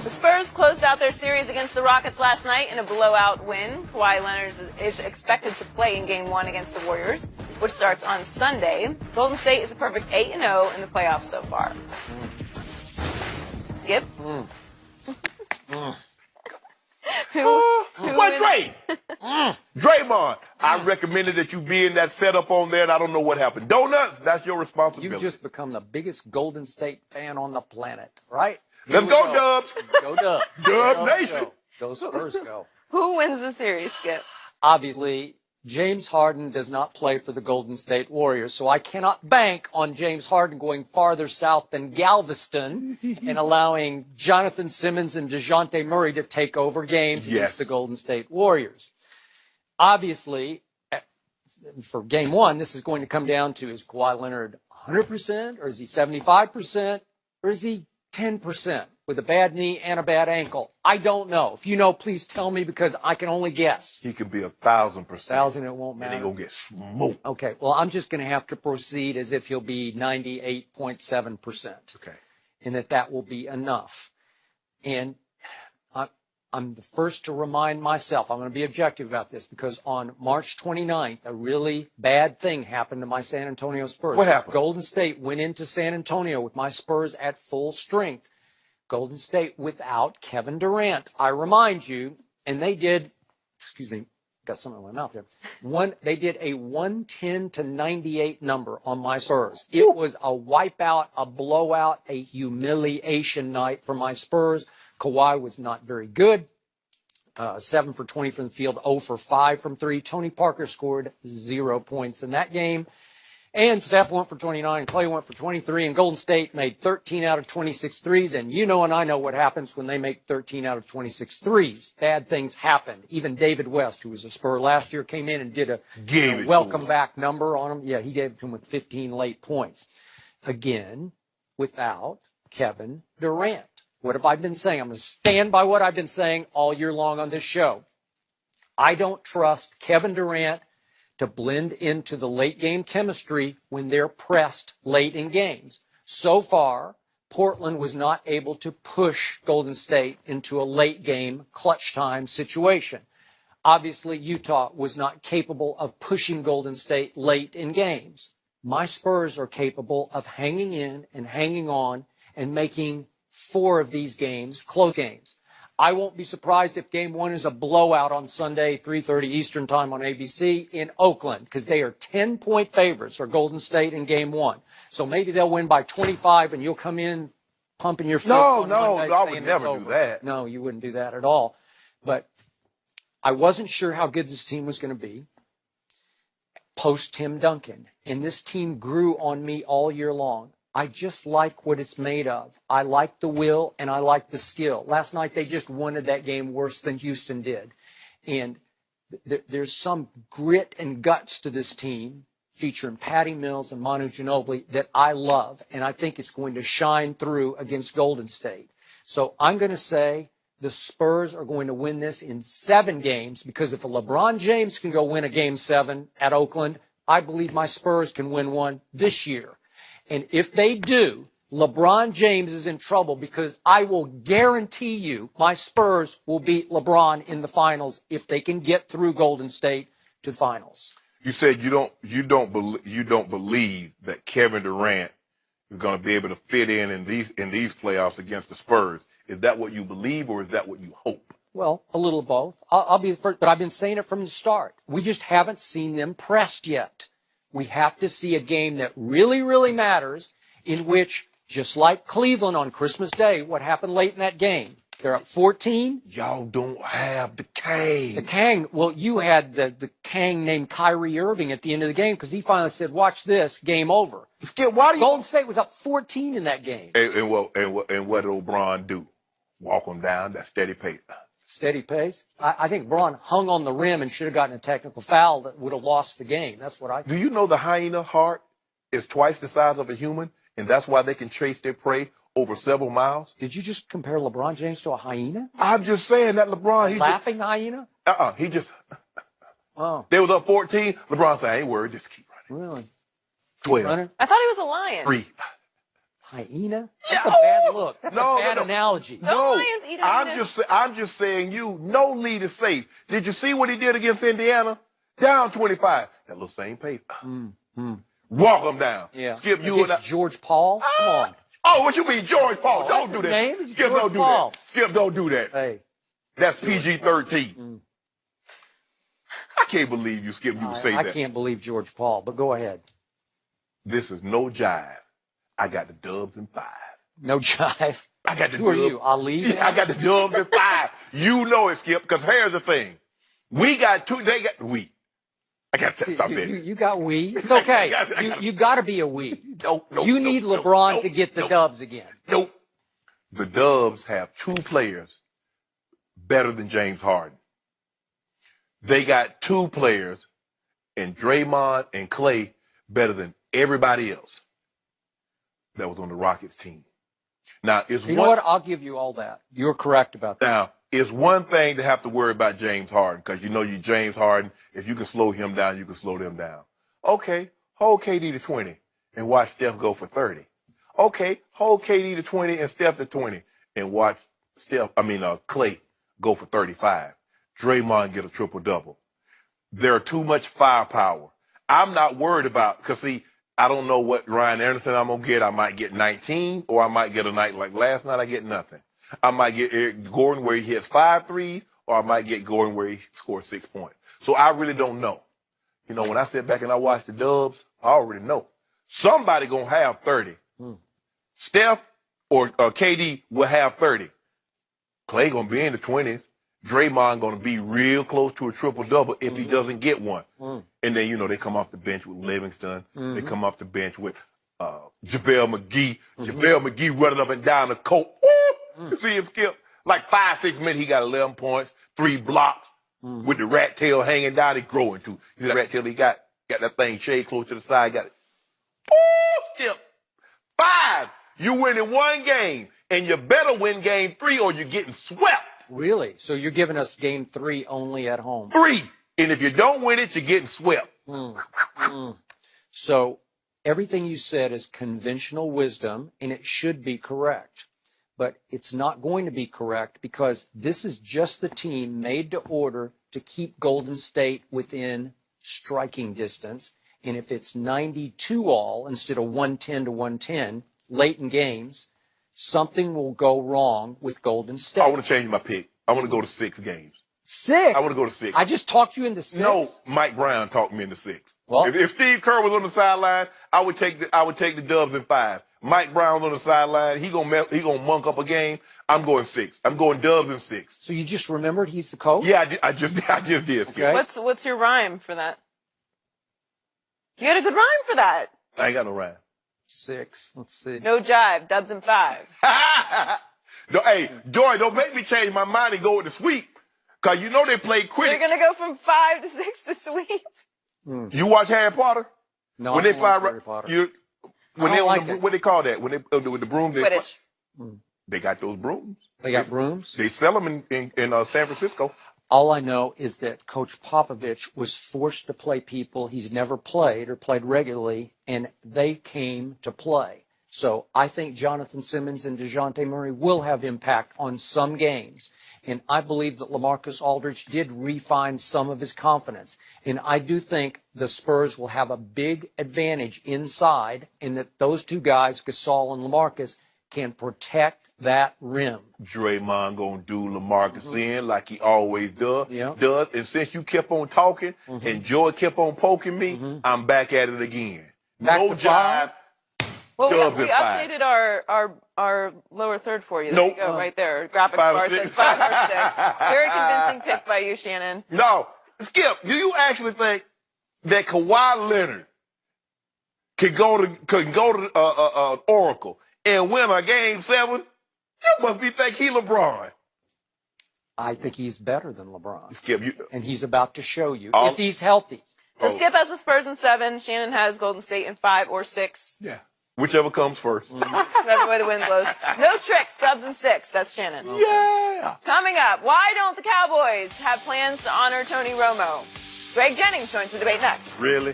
The Spurs closed out their series against the Rockets last night in a blowout win. Kawhi Leonard is expected to play in Game 1 against the Warriors, which starts on Sunday. Golden State is a perfect 8-0 in the playoffs so far. Skip? Dre? Draymond, I recommended that you be in that setup on there, and I don't know what happened. Donuts, that's your responsibility. You've just become the biggest Golden State fan on the planet, right? Let's go, Dubs. Go Dubs. Dub Nation. Go Spurs, go. Who wins the series, Skip? Obviously, James Harden does not play for the Golden State Warriors, so I cannot bank on James Harden going farther south than Galveston and allowing Jonathan Simmons and DeJounte Murray to take over games against the Golden State Warriors. Obviously, for Game 1, this is going to come down to, is Kawhi Leonard 100%, or is he 75%, or is he 10% with a bad knee and a bad ankle? I don't know. If you know, please tell me, because I can only guess. He could be 1,000%. 1,000, it won't matter. And he gonna get smoked. Okay, well, I'm just going to have to proceed as if he'll be 98.7%. Okay. And that will be enough. And I'm the first to remind myself, I'm going to be objective about this, because on March 29th, a really bad thing happened to my San Antonio Spurs. What happened? Golden State went into San Antonio with my Spurs at full strength. Golden State without Kevin Durant. I remind you, and they did, excuse me, got something in my mouth there. They did a 110-98 number on my Spurs. It was a wipeout, a blowout, a humiliation night for my Spurs. Kawhi was not very good. 7 for 20 from the field, 0 for 5 from 3. Tony Parker scored 0 points in that game. And Steph went for 29, Clay went for 23, and Golden State made 13 out of 26 threes. And you know and I know what happens when they make 13 out of 26 threes. Bad things happen. Even David West, who was a Spur last year, came in and did a welcome back number on him. Yeah, he gave it to him with 15 late points. Again, without Kevin Durant. What have I been saying? I'm going to stand by what I've been saying all year long on this show. I don't trust Kevin Durant to blend into the late game chemistry when they're pressed late in games. So far, Portland was not able to push Golden State into a late game clutch time situation. Obviously, Utah was not capable of pushing Golden State late in games. My Spurs are capable of hanging in and hanging on and making 4 of these games close games. I won't be surprised if Game 1 is a blowout on Sunday, 3:30 Eastern Time on ABC in Oakland, because they are 10-point favorites for Golden State in Game 1. So maybe they'll win by 25, and you'll come in pumping your fist. No, I would never do that. No, you wouldn't do that at all. But I wasn't sure how good this team was going to be post Tim Duncan, and this team grew on me all year long. I just like what it's made of. I like the will and I like the skill. Last night they just wanted that game worse than Houston did. And there's some grit and guts to this team featuring Patty Mills and Manu Ginobili that I love. And I think it's going to shine through against Golden State. So I'm going to say the Spurs are going to win this in 7 games, because if a LeBron James can go win a Game 7 at Oakland, I believe my Spurs can win one this year. And if they do, LeBron James is in trouble, because I will guarantee you my Spurs will beat LeBron in the finals if they can get through Golden State to the finals. You said you don't believe that Kevin Durant is going to be able to fit in these playoffs against the Spurs. Is that what you believe, or is that what you hope? Well, a little of both. I'll be the first, but I've been saying it from the start. We just haven't seen them pressed yet. We have to see a game that really, really matters, in which, just like Cleveland on Christmas Day, what happened late in that game? They're up 14. Y'all don't have the Kang. The Kang. Well, you had the Kang named Kyrie Irving at the end of the game, because he finally said, watch this, game over. Skip, why do you... Golden State was up 14 in that game. And what did LeBron do? Walk them down that steady pace. Steady pace. I think Braun hung on the rim and should have gotten a technical foul that would have lost the game. That's what I think. Do you know the hyena heart is twice the size of a human, and that's why they can chase their prey over several miles? Did you just compare LeBron James to a hyena? I'm just saying that LeBron... Laughing hyena? He just... Oh. They was up 14. LeBron said, I ain't worried, just keep running. Really? 12. I thought he was a lion. 3. Hyena? That's a bad look. That's a bad analogy. No, Lions eat hyenas. I'm just saying no lead is safe. Did you see what he did against Indiana? Down 25. That little same paper. Walk him down. Yeah. Skip, you Against George Paul? Come on. Oh, what you mean, George Paul? Oh, Don't that's do his that. name? It's Skip, George don't do Paul. that. Skip, don't do that. Hey. That's PG-13. I can't believe you, Skip, you would say I that. can't believe George Paul, but go ahead. This is no jive. I got the Dubs in 5. No jive. I got the Who are Dubs. you, Ali? Yeah, I got the Dubs in 5. You know it, Skip, because here's the thing. We got two, they got, we. I got to stop it. You got we. It's okay. You got to be a we. You need LeBron to get the dubs again. Nope. The Dubs have 2 players better than James Harden. They got 2 players in Draymond and Clay better than everybody else that was on the Rockets team. Now, You know what? I'll give you all that. You're correct about that. Now, it's one thing to have to worry about James Harden because you James Harden, if you can slow him down, you can slow them down. Okay, hold KD to 20 and watch Steph go for 30. Okay, hold KD to 20 and Steph to 20 and watch Clay go for 35. Draymond get a triple-double. There are too much firepower. I'm not worried about, because see, I don't know what Ryan Anderson I'm going to get. I might get 19, or I might get a night like last night, I get nothing. I might get Eric Gordon where he hits 5 threes, or I might get Gordon where he scores 6 points. So I really don't know. When I sit back and I watch the Dubs, I already know. Somebody going to have 30. Steph or KD will have 30. Clay going to be in the 20s. Draymond going to be real close to a triple-double if he doesn't get one. And then, they come off the bench with Livingston. They come off the bench with JaVale McGee. JaVale McGee running up and down the court. You see him, Skip? Like 5-6 minutes, he got 11 points, 3 blocks with the rat tail hanging down. He growing too. You see the rat tail? He got that thing shaved close to the side. Got it. Skip. 5. You win in 1 game, and you better win game 3 or you're getting swept. Really? So you're giving us game 3 only at home? 3. And if you don't win it, you're getting swept. So everything you said is conventional wisdom, and it should be correct. But it's not going to be correct because this is just the team made to order to keep Golden State within striking distance. And if it's 92 all instead of 110 to 110 late in games, something will go wrong with Golden State. I want to change my pick. I want to go to 6 games. 6? I want to go to 6. I just talked you into 6? No, Mike Brown talked me into 6. Well, if Steve Kerr was on the sideline, I would take the Dubs in 5. Mike Brown on the sideline, he gonna monk up a game. I'm going 6. I'm going Dubs in 6. So you just remembered he's the coach? Yeah, I just did. Skip. Okay. What's your rhyme for that? You had a good rhyme for that. I ain't got no rhyme. 6. Let's see. No jive. Dubs in 5. Hey, Joy, don't make me change my mind and go with the sweep. Because they play critic. You're going to go from 5 to 6 to sweep. You watch Harry Potter? No, when I they don't fly, like Harry Potter. What they call that? When they with the broom, Quidditch. they got those brooms. They got brooms? They sell them in San Francisco. All I know is that Coach Popovich was forced to play people he's never played or played regularly, and they came to play. So I think Jonathan Simmons and DeJounte Murray will have impact on some games. And I believe that LaMarcus Aldridge did refine some of his confidence. And I do think the Spurs will have a big advantage inside and that those 2 guys, Gasol and LaMarcus, can protect that rim. Draymond gonna do LaMarcus in like he always does. Yeah. And since you kept on talking and Joy kept on poking me, I'm back at it again. Back no to jive. 5? Well, Dubs we in 5. updated our lower third for you. There Nope. you go, right there. Graphics 5 or bar 6. says 5 or 6. Very convincing pick by you, Shannon. No, Skip. Do you actually think that Kawhi Leonard could go to Oracle and win a game 7? You must be think he LeBron. I think he's better than LeBron. Skip, And he's about to show you if he's healthy. So Skip has the Spurs in 7. Shannon has Golden State in 5 or 6. Yeah. Whichever comes first. Whichever way the wind blows. No tricks. Dubs in 6. That's Shannon. Yeah. Coming up, why don't the Cowboys have plans to honor Tony Romo? Greg Jennings joins the debate next. Really?